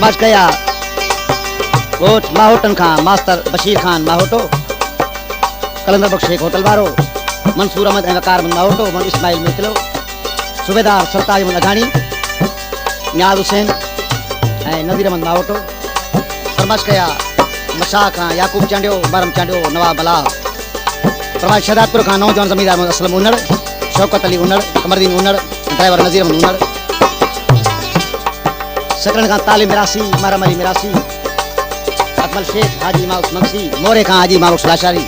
फरमाइश कया कोट माहोटन खां मास्टर बशीर खान माहोटो कलंदर बख्श शेख होटल वारो मंसूर अहमद ऐं वकार अहमद माहोटो मोहम्मद इस्माइल मितलो सूबेदार सरताज अहमद अघाणी नियाल हुसैन ऐं नज़ीर अहमद माहोटो फरमाइश कया मशा खां याकूब चांडियो मरम चांडियो नवाब बला फरमाइश शहदादपुर खां नौजवान ज़मींदार मोहम्मद असलम उनड़ शौकत अली उनड़ कमरदीन उनड़ ड्राइवर नज़ीर अहमद उनड़ सकरन खां तालिम मिरासी मरम अली मिरासी अकमल शेख हाजी माउस मक्सी मोरे खां हाजी माउस लाशारी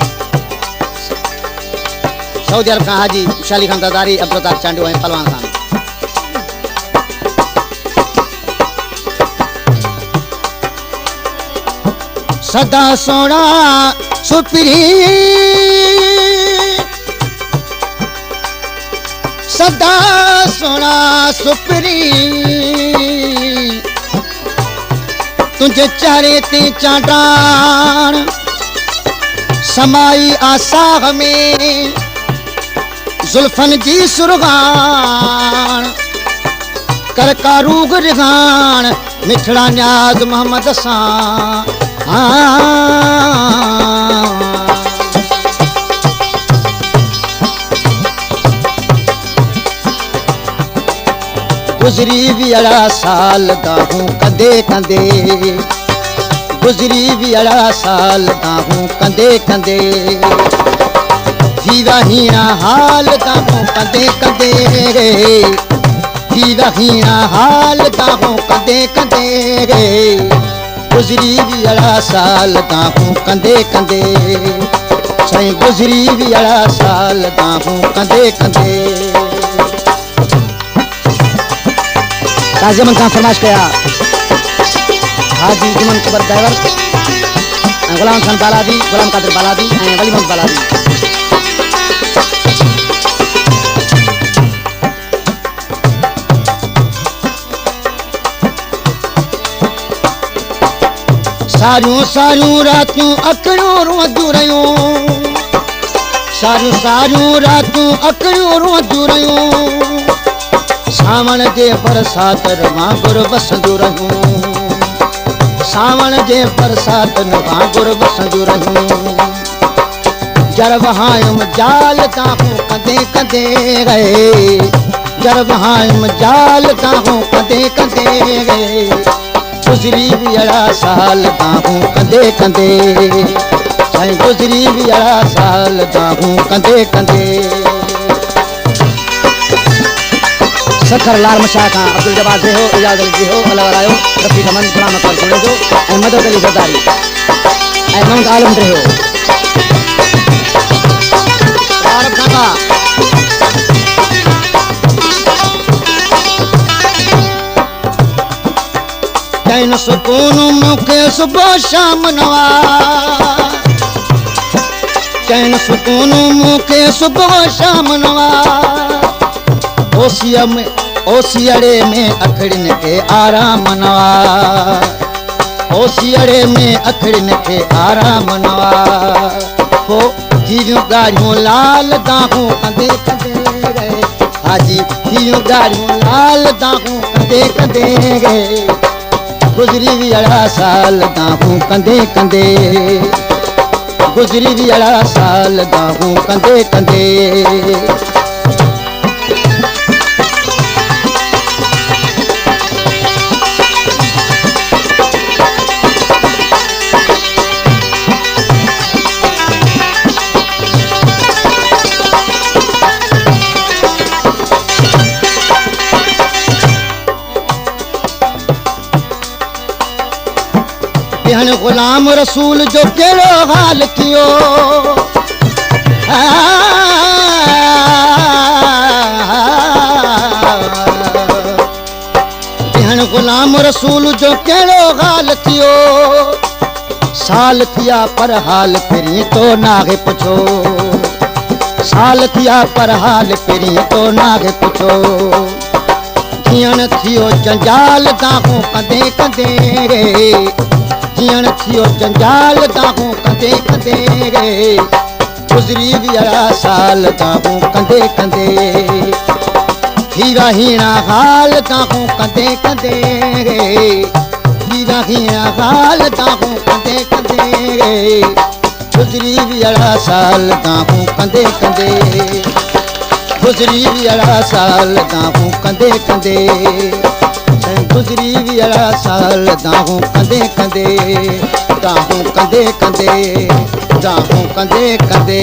सऊदी अरब खां हाजी शाली खान दरदारी अब्दुल चांडियो ऐं पलवान खान सदा सोना सुपरी सदा सोना सुपरी तुझे चारे ते चांडान समाई आसाह में जुल्फन जी सुरगान कर कारूग रिगान मिठड़ा न्याज मोहम्मद सां गुजरी भी अड़ा साल दाहूं कंदे कंदे गुजरी भी अड़ा साल दाहूं कंदे कंदे जीवा हीना हाल दाहूं कंदे कंदे जीवा हीना हाल दाहूं कंदे कंदे गुजरी भी अड़ा साल दाहूं कंदे कंदे साईं गुजरी भी अड़ा साल दाहूं कंदे कंदे काज़ी अमन खां फरमाइश कया हाजी जुमन कबर ड्राइवर गुलाम खान बालादी गुलाम कादिर बालादी ऐं वली मोहम्मद बालादी सारियूं सारियूं रातियूं अकड़ियूं रोंदियूं रहियूं सारियूं सारियूं रातियूं अकड़ियूं रोंदियूं रहियूं सावण जे बरसात वांगुर बसंदियूं रहियूं सावण जे बरसात वांगुर बसंदियूं रहियूं जर वहायम जाल ताहूं कंदे कंदे गए जर वहायम जाल ताहूं कंदे कंदे गए गुजरी भी अड़ा साल दाहूं कंदे कंदे साईं गुजरी भी अड़ा साल दाहूं कंदे कंदे सखर लाल मशा खां अब्दुल जब्बार जे हो इजाज़ अली जे हो अल्लाह वालायो रफ़ीक अमन गुलाम अकबर सुणे जो ऐं मदद अली ज़रदारी ऐं मोहम्मद आलम जे हो आरब खां चैन सुकून मूंखे सुबुह शाम नवा चैन सुकून मूंखे सुबुह शाम नवा ओसियड़े में अखड़िन के आराम नवा ओसियड़े में अखड़िन के आराम नवा हो हीरियूं गाड़ियूं लाल दाहूं कंदे कंदे गए हाजी हीरियूं गाड़ियूं लाल दाहूं कंदे कंदे गए गुजरी भी अड़ा साल दाहूं कंदे कंदे गुजरी भी अड़ा साल दाहूं कंदे कंदे गुलाम रसूल जो केड़ो हाल कियो गुलाम रसूल जो केड़ो हाल कियो साल थिया पर हाल फिरी तो नागे पुछो साल थिया पर हाल फिरी तो नागे पुछो जीअण थियो जंजाल दाहूं कंदे कंदे जीअण थियो जंजाल दाहूं कंदे कंदे गुजरी भी अड़ा साल दाहूं कंदे कंदे हीरा हीरा हाल दाहूं कंदे कंदे हीरा हीरा हाल ताहूं कंदे कंदे गुजरी भी अड़ा साल ताहूं कंदे कंदे गुजरी भी अड़ा साल ताहूं कंदे कंदे गुजरी भी अड़ा साल ताहूं कंदे कंदे ताहूं कंदे कंदे ताहूं कंदे कंदे